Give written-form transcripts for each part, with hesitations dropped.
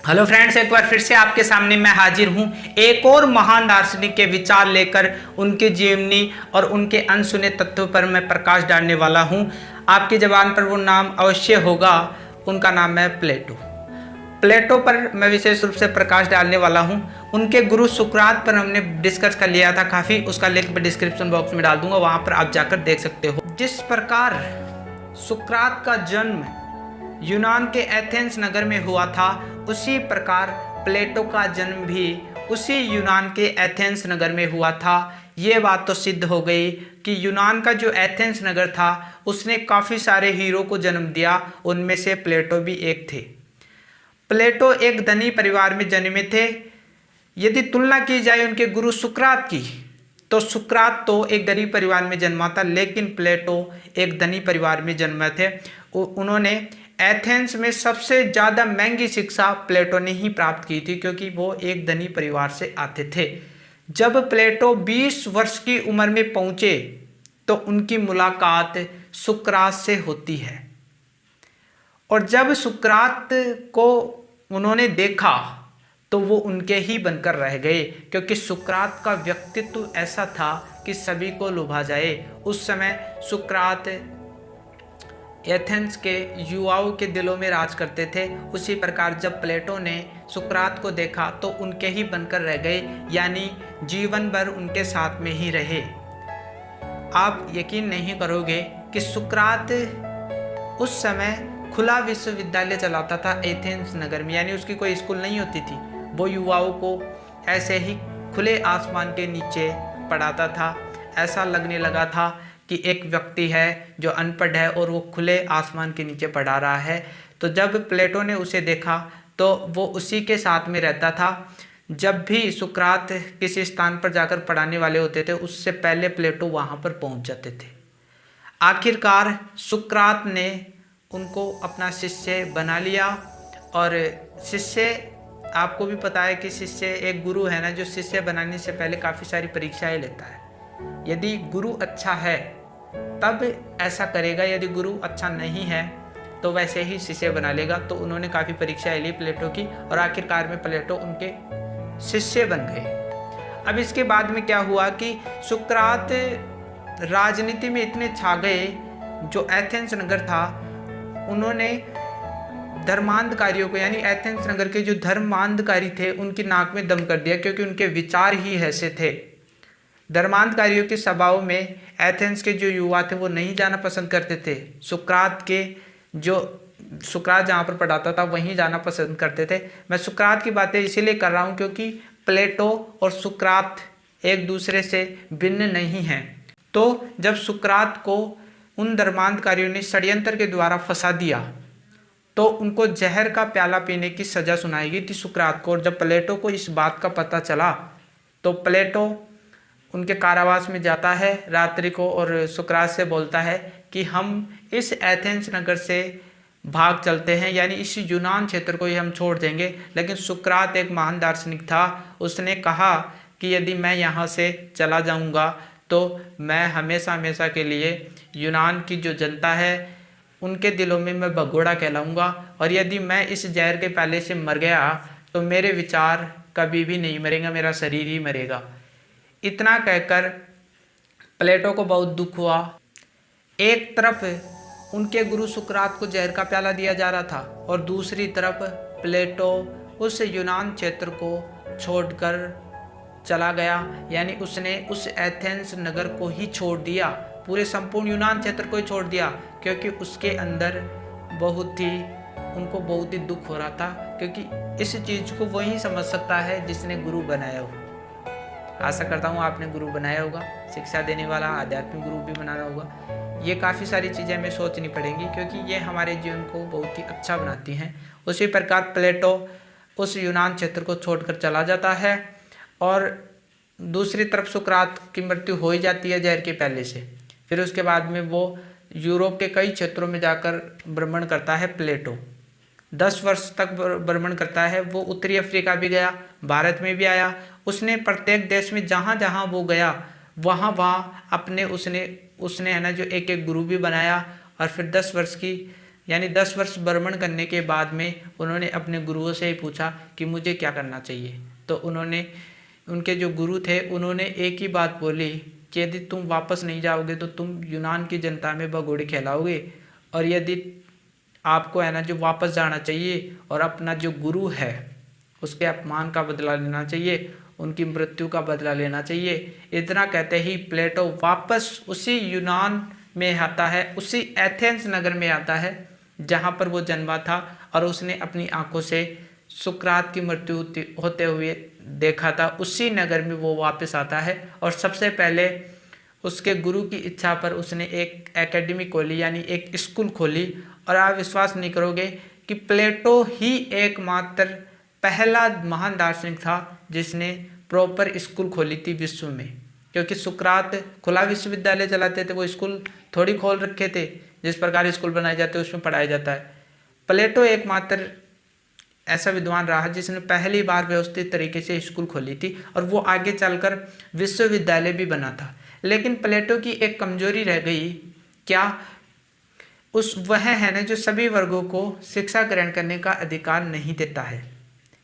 Hello friends, एक बार फिर से आपके सामने मैं हाजिर हूं एक और महान दार्शनिक के विचार लेकर उनके जीवनी और उनके अनसुने तत्वों पर मैं प्रकाश डालने वाला हूं। आपकी ज़बान पर वो नाम अवश्य होगा, उनका नाम है प्लेटो। प्लेटो पर मैं विशेष रूप से प्रकाश डालने वाला हूं। उनके गुरु सुकरात पर हमने डिस्कस कर लिया था काफ़ी, उसका लिंक मैं डिस्क्रिप्शन बॉक्स में डाल दूंगा, वहाँ पर आप जाकर देख सकते हो। जिस प्रकार सुकरात का जन्म यूनान के एथेंस नगर में हुआ था, उसी प्रकार प्लेटो का जन्म भी उसी यूनान के एथेंस नगर में हुआ था। ये बात तो सिद्ध हो गई कि यूनान का जो एथेंस नगर था उसने काफ़ी सारे हीरो को जन्म दिया, उनमें से प्लेटो भी एक थे। प्लेटो एक धनी परिवार में जन्मे थे। यदि तुलना की जाए उनके गुरु सुकरात की, तो सुकरात तो एक गरीब परिवार में जन्मा था, लेकिन प्लेटो एक धनी परिवार में जन्मे थे। उन्होंने एथेंस में सबसे ज़्यादा महंगी शिक्षा प्लेटो ने ही प्राप्त की थी, क्योंकि वो एक धनी परिवार से आते थे। जब प्लेटो 20 वर्ष की उम्र में पहुँचे तो उनकी मुलाकात सुकरात से होती है, और जब सुकरात को उन्होंने देखा तो वो उनके ही बनकर रह गए, क्योंकि सुकरात का व्यक्तित्व ऐसा था कि सभी को लुभा जाए। उस समय सुकरात एथेंस के युवाओं के दिलों में राज करते थे। उसी प्रकार जब प्लेटो ने सुकरात को देखा तो उनके ही बनकर रह गए, यानी जीवन भर उनके साथ में ही रहे। आप यकीन नहीं करोगे कि सुकरात उस समय खुला विश्वविद्यालय चलाता था एथेंस नगर में, यानी उसकी कोई स्कूल नहीं होती थी। वो युवाओं को ऐसे ही खुले आसमान के नीचे पढ़ाता था। ऐसा लगने लगा था कि एक व्यक्ति है जो अनपढ़ है और वो खुले आसमान के नीचे पढ़ा रहा है। तो जब प्लेटो ने उसे देखा तो वो उसी के साथ में रहता था। जब भी सुकरात किसी स्थान पर जाकर पढ़ाने वाले होते थे, उससे पहले प्लेटो वहाँ पर पहुँच जाते थे। आखिरकार सुकरात ने उनको अपना शिष्य बना लिया। और शिष्य, आपको भी पता है कि शिष्य, एक गुरु है ना, जो शिष्य बनाने से पहले काफ़ी सारी परीक्षाएं लेता है। यदि गुरु अच्छा है तब ऐसा करेगा, यदि गुरु अच्छा नहीं है तो वैसे ही शिष्य बना लेगा। तो उन्होंने काफ़ी परीक्षाएं ली प्लेटो की, और आखिरकार में प्लेटो उनके शिष्य बन गए। अब इसके बाद में क्या हुआ कि सुकरात राजनीति में इतने छा गए, जो एथेंस नगर था उन्होंने धर्मांधकारियों को, यानी एथेंस नगर के जो धर्मांधकारी थे उनकी नाक में दम कर दिया, क्योंकि उनके विचार ही ऐसे थे। धर्मांधकारियों के सभाओं में एथेंस के जो युवा थे वो नहीं जाना पसंद करते थे। सुकरात जहाँ पर पढ़ाता था वहीं जाना पसंद करते थे। मैं सुकरात की बातें इसीलिए कर रहा हूँ क्योंकि प्लेटो और सुकरात एक दूसरे से भिन्न नहीं हैं। तो जब सुकरात को उन धर्मांधकारियों ने षड्यंत्र के द्वारा फंसा दिया तो उनको जहर का प्याला पीने की सज़ा सुनाई गई थी सुकरात को। और जब प्लेटो को इस बात का पता चला तो प्लेटो उनके कारावास में जाता है रात्रि को, और सुकरात से बोलता है कि हम इस एथेंस नगर से भाग चलते हैं, यानी इस यूनान क्षेत्र को ही हम छोड़ देंगे। लेकिन सुकरात एक महान दार्शनिक था, उसने कहा कि यदि मैं यहाँ से चला जाऊँगा तो मैं हमेशा हमेशा के लिए यूनान की जो जनता है उनके दिलों में मैं भगोड़ा कहलाऊँगा, और यदि मैं इस जहर के प्याले से मर गया तो मेरे विचार कभी भी नहीं मरेगा, मेरा शरीर ही मरेगा। इतना कहकर प्लेटो को बहुत दुख हुआ। एक तरफ उनके गुरु सुकरात को जहर का प्याला दिया जा रहा था, और दूसरी तरफ प्लेटो उस यूनान क्षेत्र को छोड़कर चला गया, यानी उसने उस एथेंस नगर को ही छोड़ दिया, पूरे संपूर्ण यूनान क्षेत्र को ही छोड़ दिया, क्योंकि उसके अंदर उनको बहुत ही दुख हो रहा था। क्योंकि इस चीज़ को वही समझ सकता है जिसने गुरु बनाया हो। आशा करता हूँ आपने गुरु बनाया होगा, शिक्षा देने वाला आध्यात्मिक गुरु भी बनाना होगा। ये काफ़ी सारी चीज़ें हमें सोचनी पड़ेंगी, क्योंकि ये हमारे जीवन को बहुत ही अच्छा बनाती हैं। उसी प्रकार प्लेटो उस यूनान क्षेत्र को छोड़कर चला जाता है, और दूसरी तरफ सुकरात की मृत्यु हो ही जाती है जहर के प्याले से। फिर उसके बाद में वो यूरोप के कई क्षेत्रों में जाकर भ्रमण करता है प्लेटो। 10 वर्ष तक भ्रमण करता है। वो उत्तरी अफ्रीका भी गया, भारत में भी आया। उसने प्रत्येक देश में जहाँ जहाँ वो गया वहाँ अपने उसने है ना जो एक एक गुरु भी बनाया, और फिर 10 वर्ष की यानी 10 वर्ष भ्रमण करने के बाद में उन्होंने अपने गुरुओं से ही पूछा कि मुझे क्या करना चाहिए। तो उनके जो गुरु थे उन्होंने एक ही बात बोली कि यदि तुम वापस नहीं जाओगे तो तुम यूनान की जनता में भगोड़े खिलाओगे, और यदि आपको है ना जो वापस जाना चाहिए और अपना जो गुरु है उसके अपमान का बदला लेना चाहिए, उनकी मृत्यु का बदला लेना चाहिए। इतना कहते ही प्लेटो वापस उसी यूनान में आता है, उसी एथेंस नगर में आता है जहाँ पर वो जन्मा था, और उसने अपनी आंखों से सुकरात की मृत्यु होते हुए देखा था। उसी नगर में वो वापस आता है और सबसे पहले उसके गुरु की इच्छा पर उसने एक एकेडमी खोली, यानी एक स्कूल खोली। और आप विश्वास नहीं करोगे कि प्लेटो ही एकमात्र पहला महान दार्शनिक था जिसने प्रॉपर स्कूल खोली थी विश्व में, क्योंकि सुकरात खुला विश्वविद्यालय चलाते थे, वो स्कूल थोड़ी खोल रखे थे। जिस प्रकार स्कूल बनाए जाते हैं उसमें पढ़ाया जाता है। प्लेटो एकमात्र ऐसा विद्वान रहा जिसने पहली बार व्यवस्थित तरीके से स्कूल खोली थी, और वो आगे चलकर विश्वविद्यालय भी बना था। लेकिन प्लेटो की एक कमजोरी रह गई, क्या? वह है ना जो सभी वर्गों को शिक्षा ग्रहण करने का अधिकार नहीं देता है।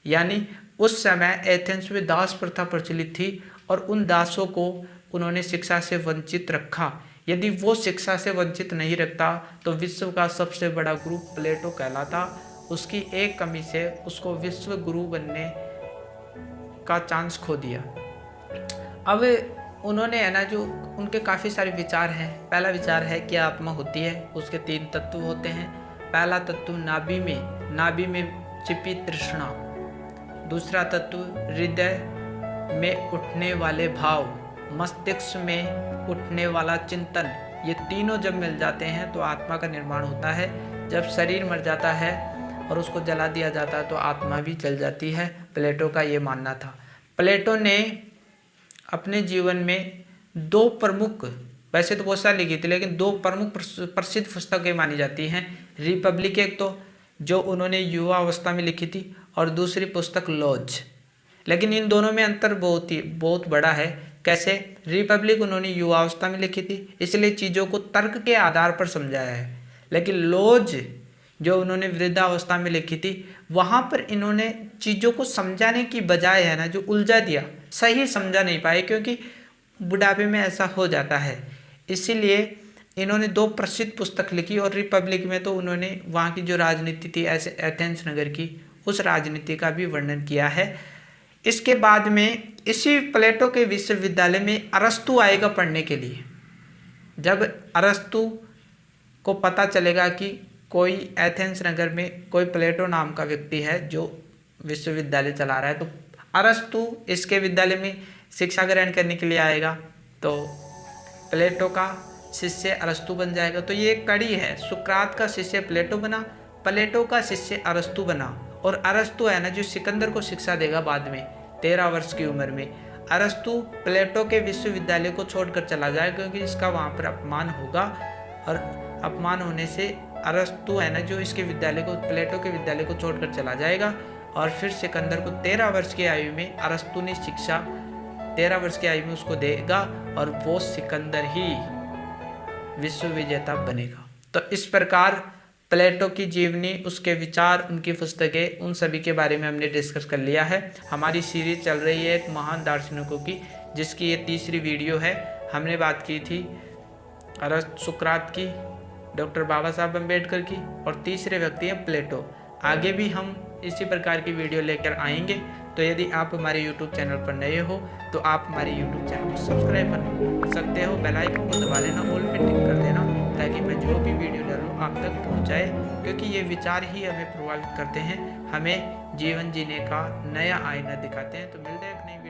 यानी उस समय एथेंस में दास प्रथा प्रचलित थी और उन दासों को उन्होंने शिक्षा से वंचित रखा। यदि वो शिक्षा से वंचित नहीं रखता तो विश्व का सबसे बड़ा गुरु प्लेटो कहलाता। उसकी एक कमी से उसको विश्व गुरु बनने का चांस खो दिया। अब उन्होंने है ना जो उनके काफ़ी सारे विचार हैं। पहला विचार है कि आत्मा होती है, उसके 3 तत्व होते हैं। पहला तत्व नाभि में छिपी तृष्णा, दूसरा तत्व हृदय में उठने वाले भाव, मस्तिष्क में उठने वाला चिंतन। ये तीनों जब मिल जाते हैं तो आत्मा का निर्माण होता है। जब शरीर मर जाता है और उसको जला दिया जाता है तो आत्मा भी जल जाती है। प्लेटो का ये मानना था। प्लेटो ने अपने जीवन में 2 प्रमुख, वैसे तो बहुत सारी लिखी थी, लेकिन 2 प्रमुख प्रसिद्ध पुस्तकें मानी जाती हैं। रिपब्लिक एक तो जो उन्होंने युवा अवस्था में लिखी थी, और दूसरी पुस्तक लॉज। लेकिन इन दोनों में अंतर बहुत बड़ा है। कैसे? रिपब्लिक उन्होंने युवावस्था में लिखी थी, इसलिए चीज़ों को तर्क के आधार पर समझाया है। लेकिन लॉज जो उन्होंने वृद्धावस्था में लिखी थी, वहाँ पर इन्होंने चीज़ों को समझाने की बजाय है ना जो उलझा दिया, सही समझा नहीं पाए, क्योंकि बुढ़ापे में ऐसा हो जाता है। इसीलिए इन्होंने 2 प्रसिद्ध पुस्तक लिखी, और रिपब्लिक में तो उन्होंने वहाँ की जो राजनीति थी ऐसे एथेंस नगर की, उस राजनीति का भी वर्णन किया है। इसके बाद में इसी प्लेटो के विश्वविद्यालय में अरस्तु आएगा पढ़ने के लिए। जब अरस्तु को पता चलेगा कि कोई एथेंस नगर में कोई प्लेटो नाम का व्यक्ति है जो विश्वविद्यालय चला रहा है, तो अरस्तु इसके विद्यालय में शिक्षा ग्रहण करने के लिए आएगा, तो प्लेटो का शिष्य अरस्तु बन जाएगा। तो ये एक कड़ी है, सुकरात का शिष्य प्लेटो बना, प्लेटो का शिष्य अरस्तु बना, और अरस्तु है ना जो सिकंदर को शिक्षा देगा बाद में 13 वर्ष की उम्र में। अरस्तु प्लेटो के विश्वविद्यालय को छोड़कर चला जाए, क्योंकि इसका वहाँ पर अपमान होगा, और अपमान होने से अरस्तु है ना जो इसके विद्यालय को, प्लेटो के विद्यालय को छोड़कर चला जाएगा। और फिर सिकंदर को 13 वर्ष की आयु में अरस्तु ने शिक्षा 13 वर्ष की आयु में उसको देगा, और वो सिकंदर ही विश्व विजेता बनेगा। तो इस प्रकार प्लेटो की जीवनी, उसके विचार, उनकी पुस्तकें, उन सभी के बारे में हमने डिस्कस कर लिया है। हमारी सीरीज चल रही है एक महान दार्शनिकों की, जिसकी ये 3री वीडियो है। हमने बात की थी सुकरात की, डॉक्टर बाबा साहब अम्बेडकर की, और तीसरे व्यक्ति हैं प्लेटो। आगे भी हम इसी प्रकार की वीडियो लेकर आएंगे। तो यदि आप हमारे YouTube चैनल पर नए हो तो आप हमारे YouTube चैनल को सब्सक्राइब कर सकते हो, बेल आइकन को दबा लेना, ऑल पे टिक कर देना, ताकि मैं जो भी वीडियो डालूँ आप तक पहुँच जाए, क्योंकि ये विचार ही हमें प्रभावित करते हैं, हमें जीवन जीने का नया आईना दिखाते हैं। तो मिलते हैं एक नई